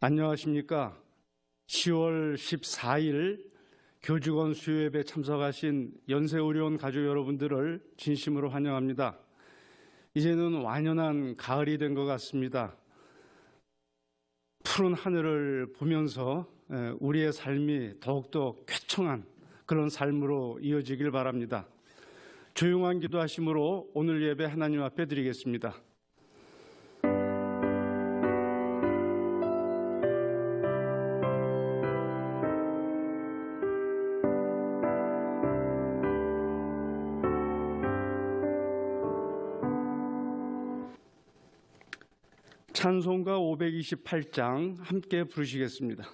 안녕하십니까. 10월 14일 교직원 수요예배 참석하신 연세의료원 가족 여러분들을 진심으로 환영합니다. 이제는 완연한 가을이 된 것 같습니다. 푸른 하늘을 보면서 우리의 삶이 더욱더 쾌청한 그런 삶으로 이어지길 바랍니다. 조용한 기도하심으로 오늘 예배 하나님 앞에 드리겠습니다. 찬송가 528장 함께 부르시겠습니다.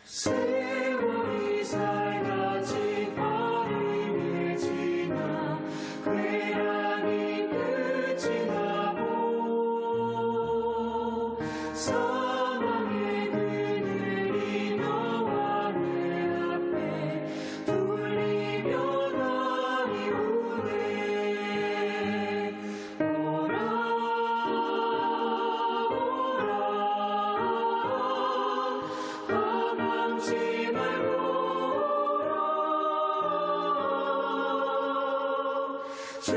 세월이 살같이 빠르게 지나 괴란이 끝이 나고 사망의 그늘이 너와 내 앞에 둘리며 날이 오네. 오라 가망치 말고 오라. 죄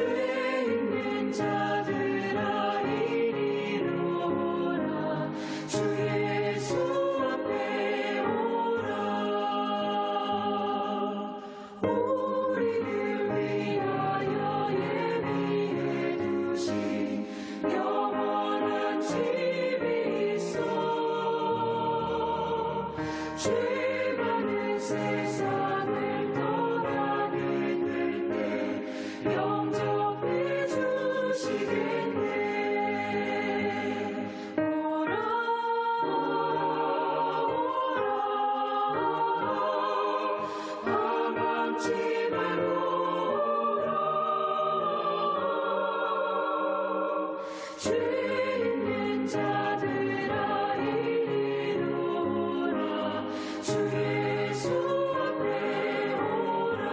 있는 자들아 이리로 오라. 주 예수 앞에 오라. 우리를 위하여 예비해 두신 영원한 집이 있어. 죄 많은 세상을 떠나게 될 때 영접해 주시겠네. 오라 가망치 말고 오라. 죄 있는 자들아 이리로 오라. 주 예수 앞에 오라.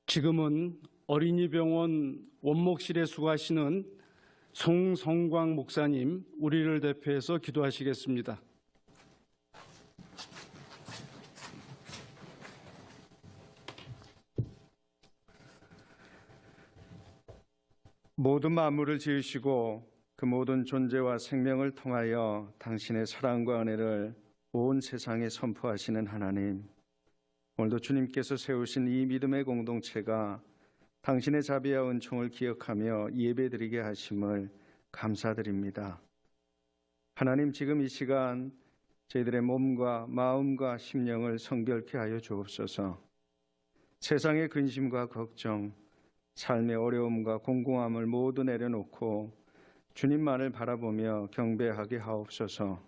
지금은 어린이병원 원목실에 수고하시는 송성광 목사님 우리를 대표해서 기도하시겠습니다. 모든 만물을 지으시고 그 모든 존재와 생명을 통하여 당신의 사랑과 은혜를 온 세상에 선포하시는 하나님, 오늘도 주님께서 세우신 이 믿음의 공동체가 당신의 자비와 은총을 기억하며 예배드리게 하심을 감사드립니다. 하나님, 지금 이 시간 저희들의 몸과 마음과 심령을 성결케 하여 주옵소서. 세상의 근심과 걱정, 삶의 어려움과 공공함을 모두 내려놓고 주님만을 바라보며 경배하게 하옵소서.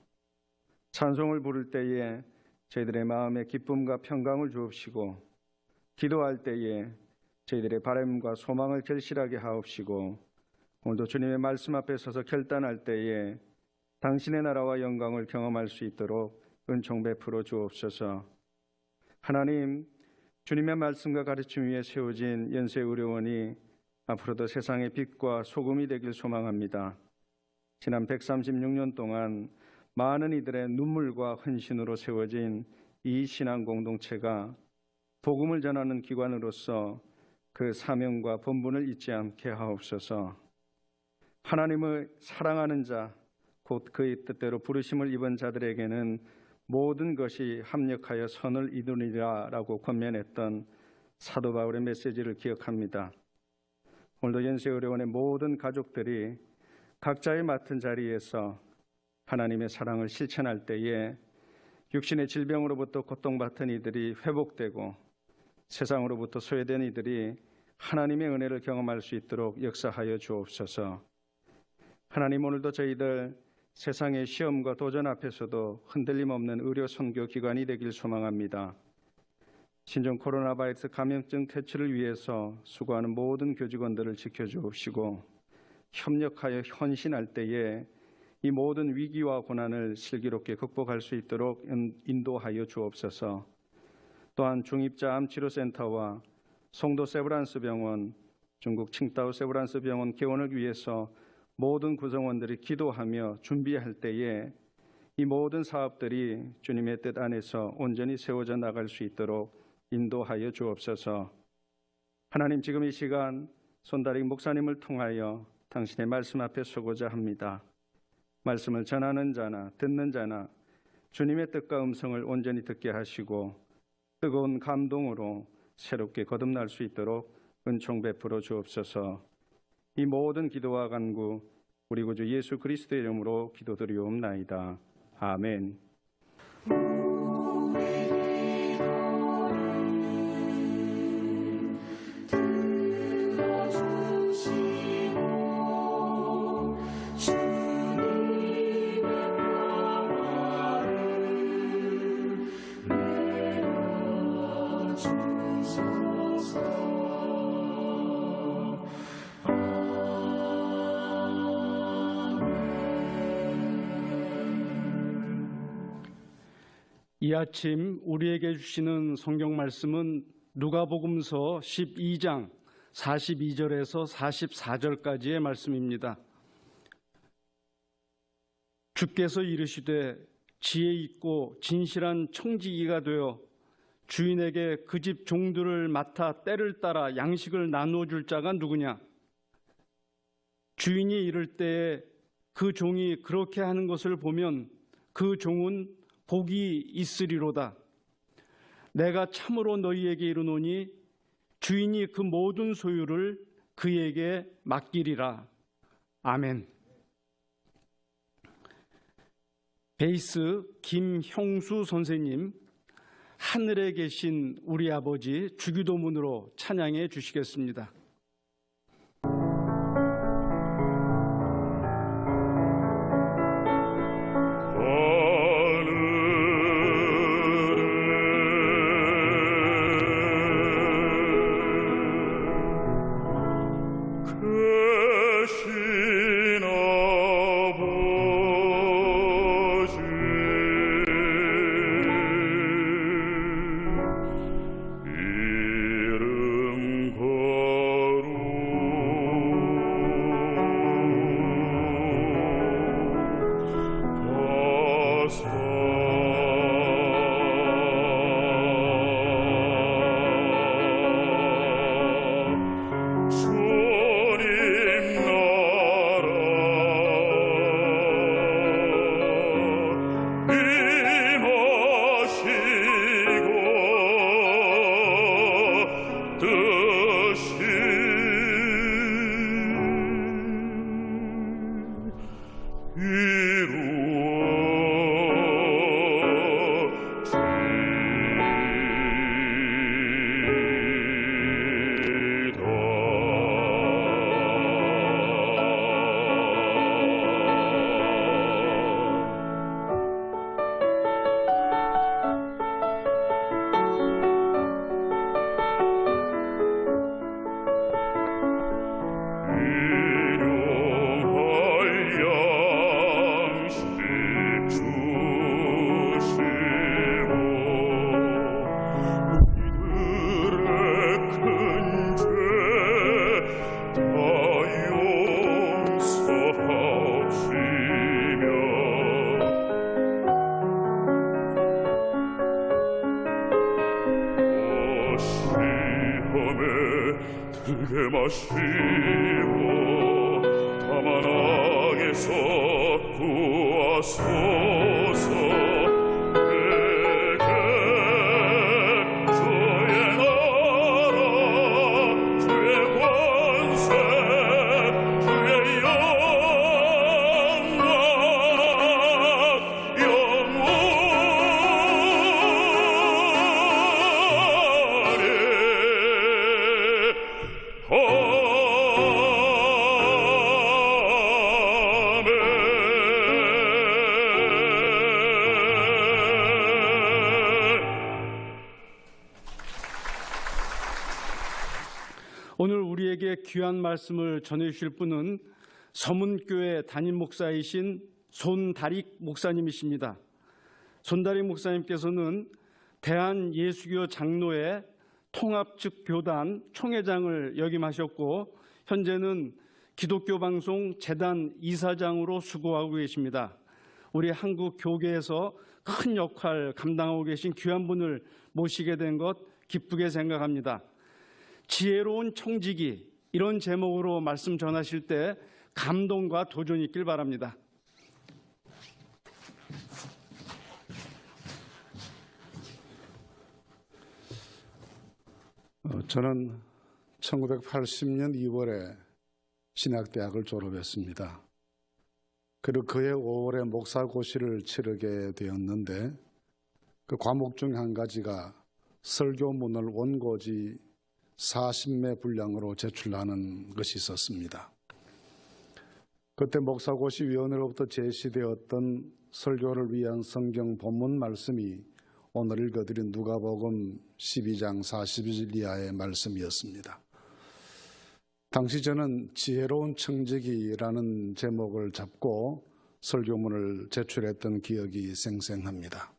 찬송을 부를 때에 저희들의 마음에 기쁨과 평강을 주옵시고, 기도할 때에 저희들의 바람과 소망을 결실하게 하옵시고, 오늘도 주님의 말씀 앞에 서서 결단할 때에 당신의 나라와 영광을 경험할 수 있도록 은총 베풀어 주옵소서. 하나님, 주님의 말씀과 가르침 위에 세워진 연세의료원이 앞으로도 세상의 빛과 소금이 되길 소망합니다. 지난 136년 동안 많은 이들의 눈물과 헌신으로 세워진 이 신앙 공동체가 복음을 전하는 기관으로서 그 사명과 본분을 잊지 않게 하옵소서. 하나님을 사랑하는 자, 곧 그의 뜻대로 부르심을 입은 자들에게는 모든 것이 합력하여 선을 이루리라 라고 권면했던 사도 바울의 메시지를 기억합니다. 오늘도 연세의료원의 모든 가족들이 각자의 맡은 자리에서 하나님의 사랑을 실천할 때에 육신의 질병으로부터 고통받은 이들이 회복되고 세상으로부터 소외된 이들이 하나님의 은혜를 경험할 수 있도록 역사하여 주옵소서. 하나님, 오늘도 저희들 세상의 시험과 도전 앞에서도 흔들림 없는 의료 선교 기관이 되길 소망합니다. 신종 코로나 바이러스 감염증 퇴치를 위해서 수고하는 모든 교직원들을 지켜주옵시고, 협력하여 헌신할 때에 이 모든 위기와 고난을 슬기롭게 극복할 수 있도록 인도하여 주옵소서. 또한 중입자 암치료센터와 송도 세브란스 병원, 중국 칭다오 세브란스 병원 개원을 위해서 모든 구성원들이 기도하며 준비할 때에 이 모든 사업들이 주님의 뜻 안에서 온전히 세워져 나갈 수 있도록 인도하여 주옵소서. 하나님, 지금 이 시간 손다리 목사님을 통하여 당신의 말씀 앞에 서고자 합니다. 말씀을 전하는 자나 듣는 자나 주님의 뜻과 음성을 온전히 듣게 하시고 뜨거운 감동으로 새롭게 거듭날 수 있도록 은총 베풀어 주옵소서. 이 모든 기도와 간구 우리 구주 예수 그리스도의 이름으로 기도드리옵나이다. 아멘. 이 아침 우리에게 주시는 성경 말씀은 누가복음서 12장 42절에서 44절까지의 말씀입니다. 주께서 이르시되 지혜 있고 진실한 청지기가 되어 주인에게 그 집 종들을 맡아 때를 따라 양식을 나누어 줄 자가 누구냐? 주인이 이를 때에 그 종이 그렇게 하는 것을 보면 그 종은 복이 있으리로다. 내가 참으로 너희에게 이르노니 주인이 그 모든 소유를 그에게 맡기리라. 아멘. 베이스 김형수 선생님, 하늘에 계신 우리 아버지 주기도문으로 찬양해 주시겠습니다. 이름 들게 마시고 다만 악에서 구하소서. 내게 주의 나라 주의 권세 주의 영광 오늘 우리에게 귀한 말씀을 전해주실 분은 서문교회 담임 목사이신 손다릭 목사님이십니다. 손다릭 목사님께서는 대한예수교 장로회 통합측 교단 총회장을 역임하셨고 현재는 기독교 방송 재단 이사장으로 수고하고 계십니다. 우리 한국 교계에서 큰 역할 감당하고 계신 귀한 분을 모시게 된 것 기쁘게 생각합니다. 지혜로운 청지기, 이런 제목으로 말씀 전하실 때 감동과 도전이 있길 바랍니다. 저는 1980년 2월에 신학대학을 졸업했습니다. 그리고 그해 5월에 목사고시를 치르게 되었는데 그 과목 중 한 가지가 설교문을 원고지 40매 분량으로 제출하는 것이 있었습니다. 그때 목사고시위원회로부터 제시되었던 설교를 위한 성경 본문 말씀이 오늘 읽어드린 누가복음 12장 40절 이하의 말씀이었습니다. 당시 저는 지혜로운 청지기라는 제목을 잡고 설교문을 제출했던 기억이 생생합니다.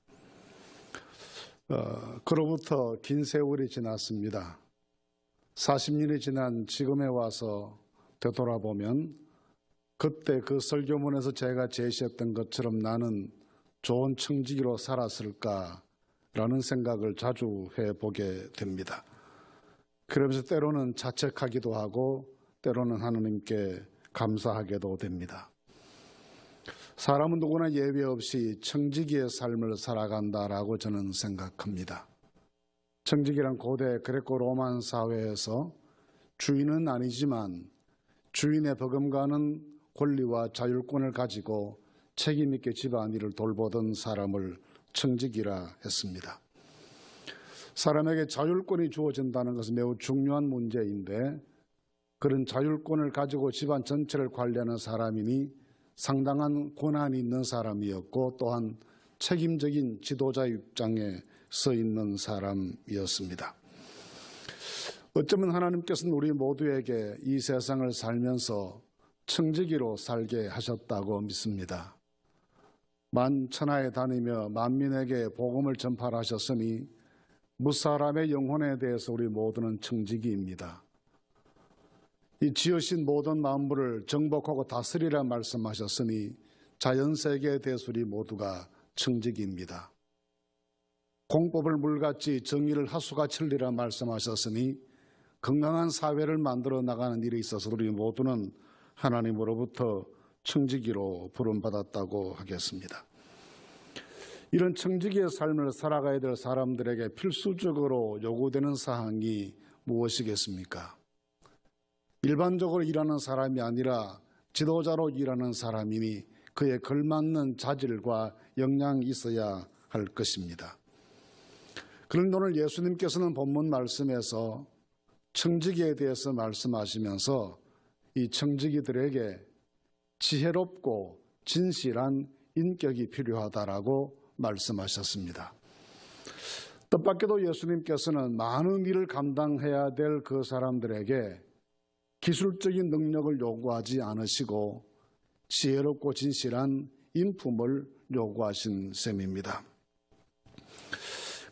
그로부터 긴 세월이 지났습니다. 40년이 지난 지금에 와서 되돌아보면 그때 그 설교문에서 제가 제시했던 것처럼 나는 좋은 청지기로 살았을까라는 생각을 자주 해보게 됩니다. 그러면서 때로는 자책하기도 하고 때로는 하나님께 감사하게도 됩니다. 사람은 누구나 예외 없이 청지기의 삶을 살아간다라고 저는 생각합니다. 청지기란 고대 그레코 로만 사회에서 주인은 아니지만 주인의 버금가는 권리와 자율권을 가지고 책임 있게 집안일을 돌보던 사람을 청지기라 했습니다. 사람에게 자율권이 주어진다는 것은 매우 중요한 문제인데 그런 자율권을 가지고 집안 전체를 관리하는 사람이니 상당한 권한이 있는 사람이었고 또한 책임적인 지도자 입장에 서 있는 사람이었습니다. 어쩌면 하나님께서는 우리 모두에게 이 세상을 살면서 청지기로 살게 하셨다고 믿습니다. 만천하에 다니며 만민에게 복음을 전파하셨으니 무사람의 영혼에 대해서 우리 모두는 청지기입니다. 이 지으신 모든 만물을 정복하고 다스리라 말씀하셨으니 자연세계에 대해서 우리 모두가 청지기입니다. 공법을 물같이 정의를 하수같이 흘리라 말씀하셨으니 건강한 사회를 만들어 나가는 일에 있어서 우리 모두는 하나님으로부터 청지기로 부름받았다고 하겠습니다. 이런 청지기의 삶을 살아가야 될 사람들에게 필수적으로 요구되는 사항이 무엇이겠습니까? 일반적으로 일하는 사람이 아니라 지도자로 일하는 사람이니 그에 걸맞는 자질과 역량이 있어야 할 것입니다. 그런데 오늘 예수님께서는 본문 말씀에서 청지기에 대해서 말씀하시면서 이 청지기들에게 지혜롭고 진실한 인격이 필요하다라고 말씀하셨습니다. 뜻밖에도 예수님께서는 많은 일을 감당해야 될 그 사람들에게 기술적인 능력을 요구하지 않으시고 지혜롭고 진실한 인품을 요구하신 셈입니다.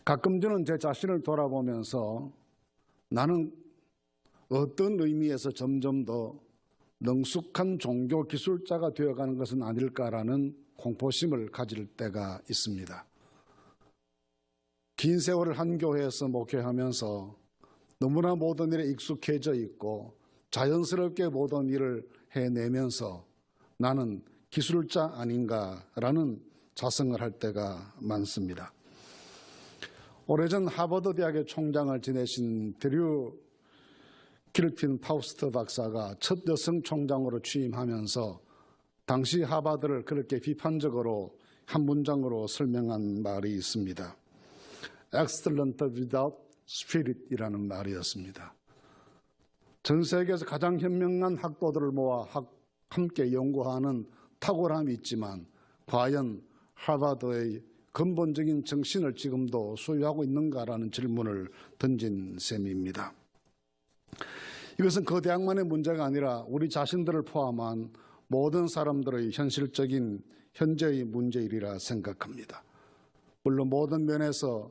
가끔 저는 제 자신을 돌아보면서 나는 어떤 의미에서 점점 더 능숙한 종교 기술자가 되어가는 것은 아닐까라는 공포심을 가질 때가 있습니다. 긴 세월을 한 교회에서 목회하면서 너무나 모든 일에 익숙해져 있고 자연스럽게 모든 일을 해내면서 나는 기술자 아닌가라는 자성을 할 때가 많습니다. 오래전 하버드 대학의 총장을 지내신 드류 길핀 파우스트 박사가 첫 여성 총장으로 취임하면서 당시 하버드를 그렇게 비판적으로 한 문장으로 설명한 말이 있습니다. Excellent without spirit이라는 말이었습니다. 전 세계에서 가장 현명한 학도들을 모아 함께 연구하는 탁월함이 있지만 과연 하버드의 근본적인 정신을 지금도 소유하고 있는가라는 질문을 던진 셈입니다. 이것은 그 대학만의 문제가 아니라 우리 자신들을 포함한 모든 사람들의 현실적인 현재의 문제이리라 생각합니다. 물론 모든 면에서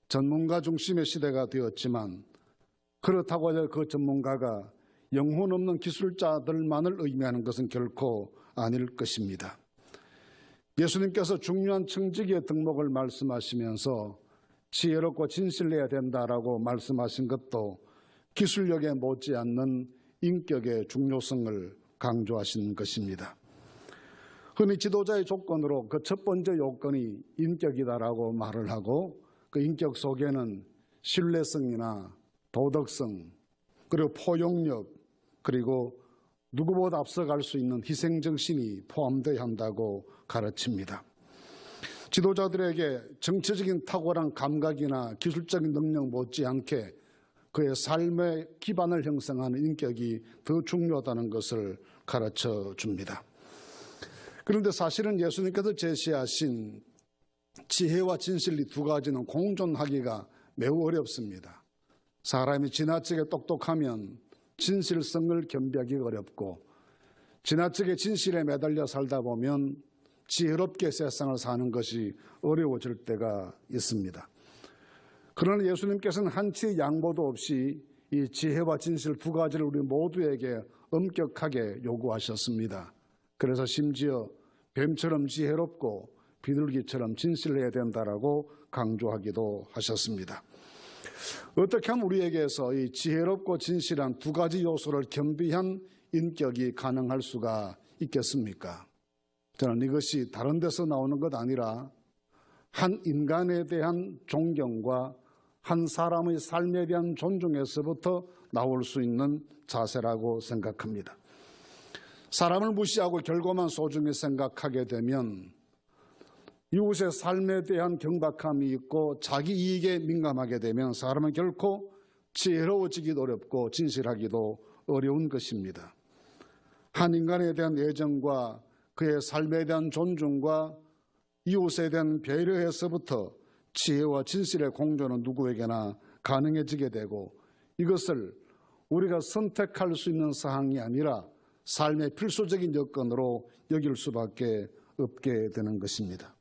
전문가 중심의 시대가 되었지만 그렇다고 해서 그 전문가가 영혼 없는 기술자들만을 의미하는 것은 결코 아닐 것입니다. 예수님께서 중요한 청지기의 덕목을 말씀하시면서 지혜롭고 진실해야 된다라고 말씀하신 것도 기술력에 못지않는 인격의 중요성을 강조하신 것입니다. 흔히 지도자의 조건으로 그 첫 번째 요건이 인격이다라고 말을 하고 그 인격 속에는 신뢰성이나 도덕성, 그리고 포용력, 그리고 누구보다 앞서갈 수 있는 희생정신이 포함되어야 한다고 가르칩니다. 지도자들에게 정치적인 탁월한 감각이나 기술적인 능력 못지않게 그의 삶의 기반을 형성하는 인격이 더 중요하다는 것을 가르쳐 줍니다. 그런데 사실은 예수님께서 제시하신 지혜와 진실 이 두 가지는 공존하기가 매우 어렵습니다. 사람이 지나치게 똑똑하면 진실성을 겸비하기가 어렵고 지나치게 진실에 매달려 살다 보면 지혜롭게 세상을 사는 것이 어려워질 때가 있습니다. 그러나 예수님께서는 한치의 양보도 없이 이 지혜와 진실 두 가지를 우리 모두에게 엄격하게 요구하셨습니다. 그래서 심지어 뱀처럼 지혜롭고 비둘기처럼 진실해야 된다라고 강조하기도 하셨습니다. 어떻게 하면 우리에게서 이 지혜롭고 진실한 두 가지 요소를 겸비한 인격이 가능할 수가 있겠습니까? 저는 이것이 다른 데서 나오는 것 아니라 한 인간에 대한 존경과 한 사람의 삶에 대한 존중에서부터 나올 수 있는 자세라고 생각합니다. 사람을 무시하고 결과만 소중히 생각하게 되면 이웃의 삶에 대한 경박함이 있고 자기 이익에 민감하게 되면 사람은 결코 지혜로워지기도 어렵고 진실하기도 어려운 것입니다. 한 인간에 대한 애정과 그의 삶에 대한 존중과 이웃에 대한 배려에서부터 지혜와 진실의 공존은 누구에게나 가능해지게 되고 이것을 우리가 선택할 수 있는 사항이 아니라 삶의 필수적인 여건으로 여길 수밖에 없게 되는 것입니다.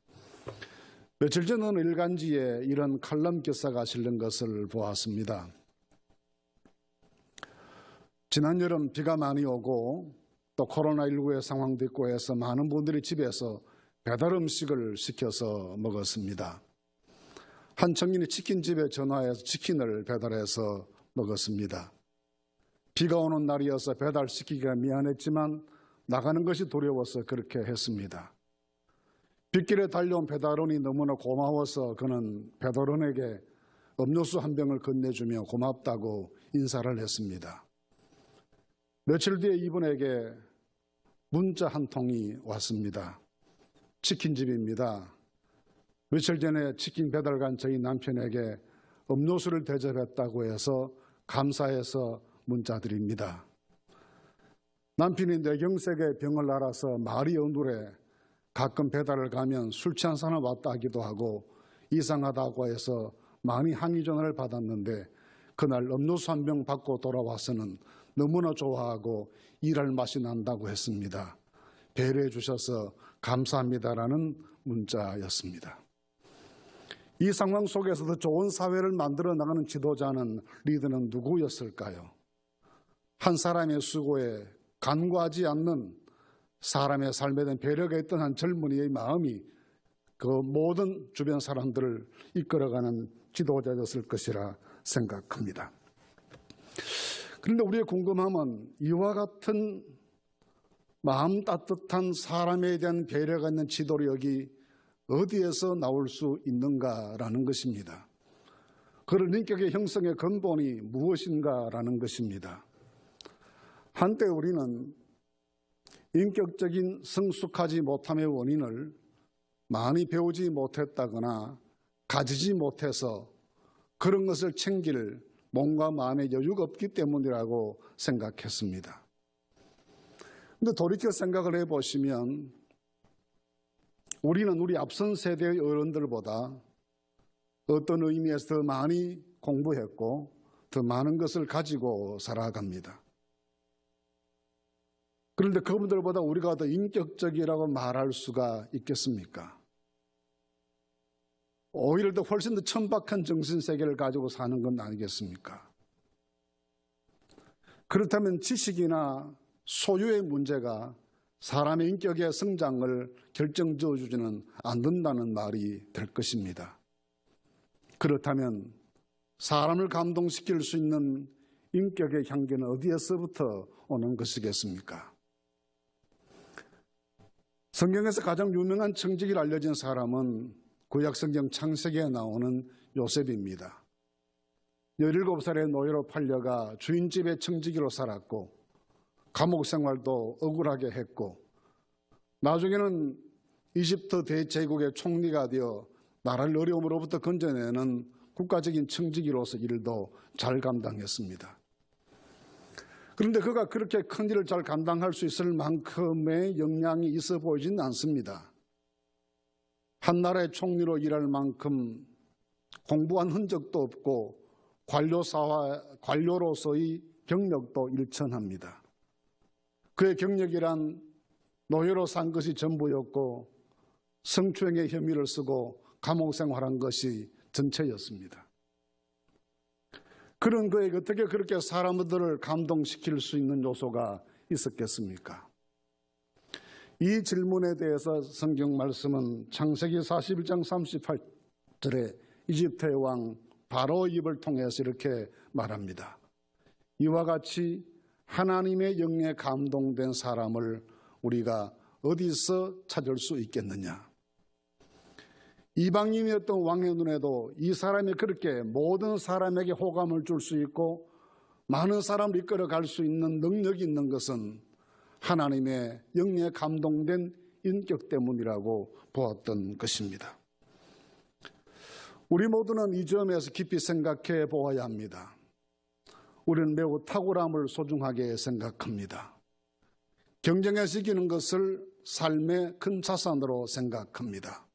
며칠 전 어느 일간지에 이런 칼럼 기사가 실린 것을 보았습니다. 지난 여름 비가 많이 오고 또 코로나19의 상황도 있고 해서 많은 분들이 집에서 배달 음식을 시켜서 먹었습니다. 한 청년이 치킨집에 전화해서 치킨을 배달해서 먹었습니다. 비가 오는 날이어서 배달시키기가 미안했지만 나가는 것이 두려워서 그렇게 했습니다. 빗길에 달려온 배달원이 너무나 고마워서 그는 배달원에게 음료수 한 병을 건네주며 고맙다고 인사를 했습니다. 며칠 뒤에 이분에게 문자 한 통이 왔습니다. 치킨집입니다. 며칠 전에 치킨 배달 간 저희 남편에게 음료수를 대접했다고 해서 감사해서 문자 드립니다. 남편이 뇌경색의 병을 앓아서 말이 어눌해 가끔 배달을 가면 술 취한 사람 왔다 하기도 하고 이상하다고 해서 많이 항의 전화를 받았는데 그날 음료수 한 병 받고 돌아와서는 너무나 좋아하고 일할 맛이 난다고 했습니다. 배려해 주셔서 감사합니다라는 문자였습니다. 이 상황 속에서도 좋은 사회를 만들어 나가는 지도자는 리더는 누구였을까요? 한 사람의 수고에 간과하지 않는 사람의 삶에 대한 배려가 있던 한 젊은이의 마음이 그 모든 주변 사람들을 이끌어가는 지도자였을 것이라 생각합니다. 그런데 우리의 궁금함은 이와 같은 마음 따뜻한 사람에 대한 배려가 있는 지도력이 어디에서 나올 수 있는가라는 것입니다. 그런 인격의 형성의 근본이 무엇인가라는 것입니다. 한때 우리는 인격적인 성숙하지 못함의 원인을 많이 배우지 못했다거나 가지지 못해서 그런 것을 챙길 몸과 마음의 여유가 없기 때문이라고 생각했습니다. 그런데 돌이켜 생각을 해보시면 우리는 우리 앞선 세대의 어른들보다 어떤 의미에서 더 많이 공부했고 더 많은 것을 가지고 살아갑니다. 그런데 그분들보다 우리가 더 인격적이라고 말할 수가 있겠습니까? 오히려 더 훨씬 더 천박한 정신세계를 가지고 사는 건 아니겠습니까? 그렇다면 지식이나 소유의 문제가 사람의 인격의 성장을 결정지어주지는 않는다는 말이 될 것입니다. 그렇다면 사람을 감동시킬 수 있는 인격의 향기는 어디에서부터 오는 것이겠습니까? 성경에서 가장 유명한 청지기로 알려진 사람은 구약성경 창세기에 나오는 요셉입니다. 17살의 노예로 팔려가 주인집의 청지기로 살았고 감옥 생활도 억울하게 했고 나중에는 이집트 대제국의 총리가 되어 나라를 어려움으로부터 건져내는 국가적인 청지기로서 일도 잘 감당했습니다. 그런데 그가 그렇게 큰 일을 잘 감당할 수 있을 만큼의 역량이 있어 보이지는 않습니다. 한 나라의 총리로 일할 만큼 공부한 흔적도 없고 관료로서의 경력도 일천합니다. 그의 경력이란 노예로 산 것이 전부였고 성추행의 혐의를 쓰고 감옥 생활한 것이 전체였습니다. 그런 그에게 어떻게 그렇게 사람들을 감동시킬 수 있는 요소가 있었겠습니까? 이 질문에 대해서 성경 말씀은 창세기 41장 38절에 이집트의 왕 바로의 입을 통해서 이렇게 말합니다. 이와 같이 하나님의 영에 감동된 사람을 우리가 어디서 찾을 수 있겠느냐? 이방인이었던 왕의 눈에도 이 사람이 그렇게 모든 사람에게 호감을 줄 수 있고 많은 사람을 이끌어갈 수 있는 능력이 있는 것은 하나님의 영에 감동된 인격 때문이라고 보았던 것입니다. 우리 모두는 이 점에서 깊이 생각해 보아야 합니다. 우리는 매우 탁월함을 소중하게 생각합니다. 경쟁에서 이기는 것을 삶의 큰 자산으로 생각합니다.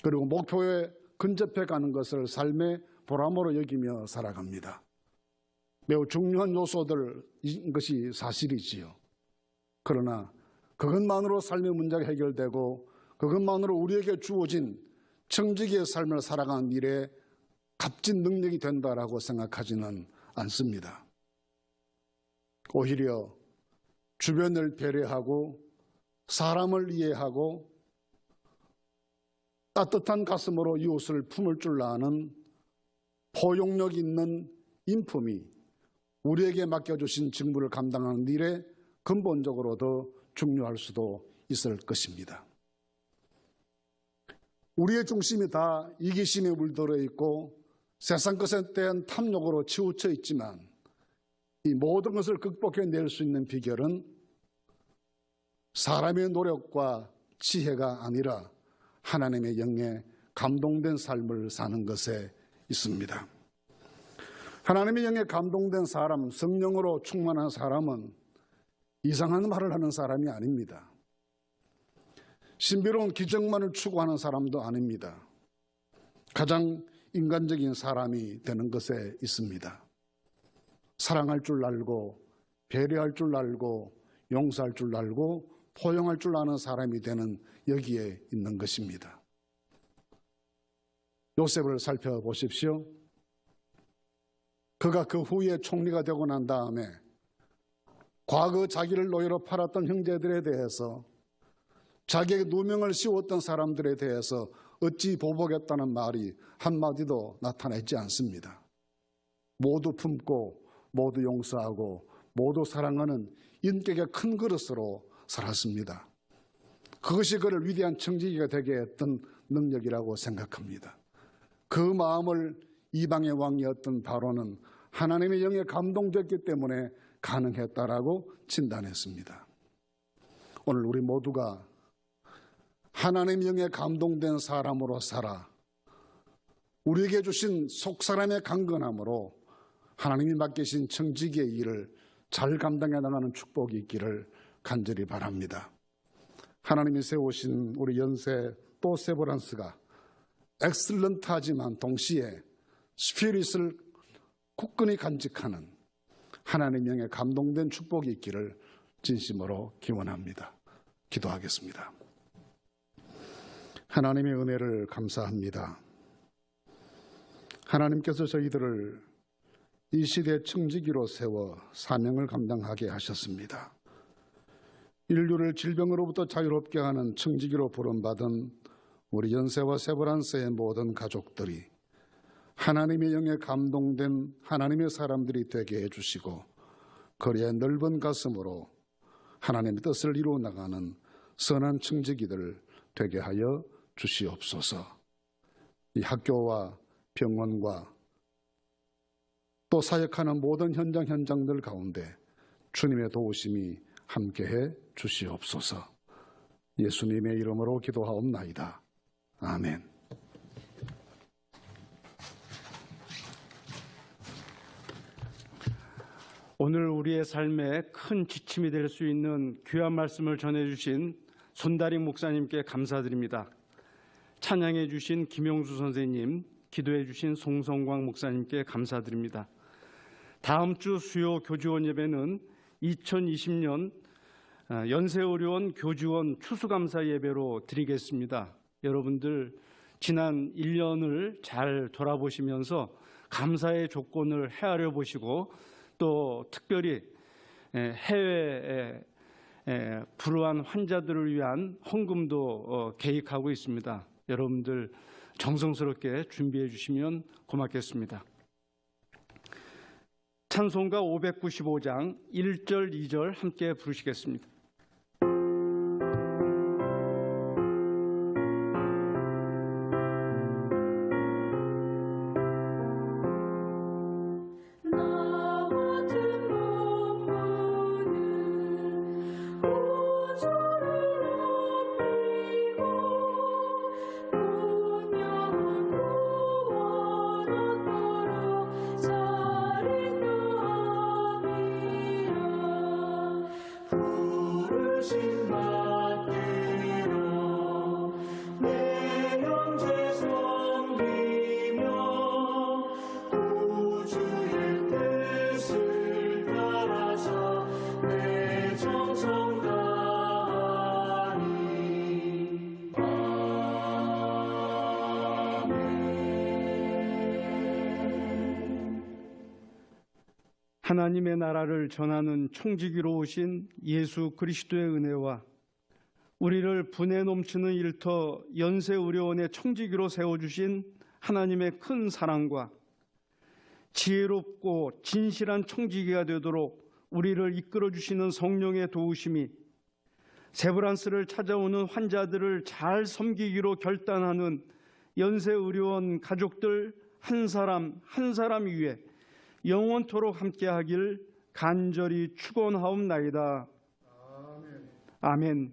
그리고 목표에 근접해 가는 것을 삶의 보람으로 여기며 살아갑니다. 매우 중요한 요소들인 것이 사실이지요. 그러나 그것만으로 삶의 문제가 해결되고 그것만으로 우리에게 주어진 청지기의 삶을 살아가는 일에 값진 능력이 된다라고 생각하지는 않습니다. 오히려 주변을 배려하고 사람을 이해하고 따뜻한 가슴으로 이웃을 품을 줄 아는 포용력 있는 인품이 우리에게 맡겨주신 직무를 감당하는 일에 근본적으로 더 중요할 수도 있을 것입니다. 우리의 중심이 다 이기심에 물들어 있고 세상 것에 대한 탐욕으로 치우쳐 있지만 이 모든 것을 극복해낼 수 있는 비결은 사람의 노력과 지혜가 아니라 하나님의 영에 감동된 삶을 사는 것에 있습니다. 하나님의 영에 감동된 사람, 성령으로 충만한 사람은 이상한 말을 하는 사람이 아닙니다. 신비로운 기적만을 추구하는 사람도 아닙니다. 가장 인간적인 사람이 되는 것에 있습니다. 사랑할 줄 알고 배려할 줄 알고 용서할 줄 알고 포용할 줄 아는 사람이 되는 여기에 있는 것입니다. 요셉을 살펴보십시오. 그가 그 후에 총리가 되고 난 다음에 과거 자기를 노예로 팔았던 형제들에 대해서 자기에게 누명을 씌웠던 사람들에 대해서 어찌 보복했다는 말이 한마디도 나타나지 않습니다. 모두 품고 모두 용서하고 모두 사랑하는 인격의 큰 그릇으로 살았습니다. 그것이 그를 위대한 청지기가 되게 했던 능력이라고 생각합니다. 그 마음을 이방의 왕이었던 바로는 하나님의 영에 감동됐기 때문에 가능했다라고 진단했습니다. 오늘 우리 모두가 하나님의 영에 감동된 사람으로 살아 우리에게 주신 속사람의 강건함으로 하나님이 맡기신 청지기의 일을 잘 감당해 나가는 축복이 있기를 간절히 바랍니다. 하나님이 세우신 우리 연세 또 세브란스가 엑셀런트하지만 동시에 스피릿을 굳건히 간직하는 하나님 영에 감동된 축복이 있기를 진심으로 기원합니다. 기도하겠습니다. 하나님의 은혜를 감사합니다. 하나님께서 저희들을 이 시대 청지기로 세워 사명을 감당하게 하셨습니다. 인류를 질병으로부터 자유롭게 하는 청지기로 부름받은 우리 연세와 세브란스의 모든 가족들이 하나님의 영에 감동된 하나님의 사람들이 되게 해주시고 거리의 넓은 가슴으로 하나님의 뜻을 이루어 나가는 선한 청지기들 되게 하여 주시옵소서. 이 학교와 병원과 또 사역하는 모든 현장들 가운데 주님의 도우심이 함께해 주시옵소서. 예수님의 이름으로 기도하옵나이다. 아멘. 오늘 우리의 삶에 큰 지침이 될 수 있는 귀한 말씀을 전해주신 손다림 목사님께 감사드립니다. 찬양해 주신 김용수 선생님, 기도해 주신 송성광 목사님께 감사드립니다. 다음 주 수요 교주원 예배는 2020년 연세의료원 교주원 추수감사 예배로 드리겠습니다. 여러분들 지난 1년을 잘 돌아보시면서 감사의 조건을 헤아려 보시고 또 특별히 해외에 불우한 환자들을 위한 헌금도 계획하고 있습니다. 여러분들 정성스럽게 준비해 주시면 고맙겠습니다. 찬송가 595장 1절, 2절 함께 부르시겠습니다. 나 같은 몸부는 우주를 높이고 분명한 구원으로 살인함이라 부르신 받들어 내 영제 섬기며 우주의 뜻을 따라서 내 정성 다하리. 하나님의 나라를 전하는 총지기로 오신 예수 그리스도의 은혜와 우리를 분에 넘치는 일터 연세의료원의 총지기로 세워주신 하나님의 큰 사랑과 지혜롭고 진실한 총지기가 되도록 우리를 이끌어주시는 성령의 도우심이 세브란스를 찾아오는 환자들을 잘 섬기기로 결단하는 연세의료원 가족들 한 사람 한 사람 위에 영원토록 함께하길 간절히 축원하옵나이다. 아멘. 아멘.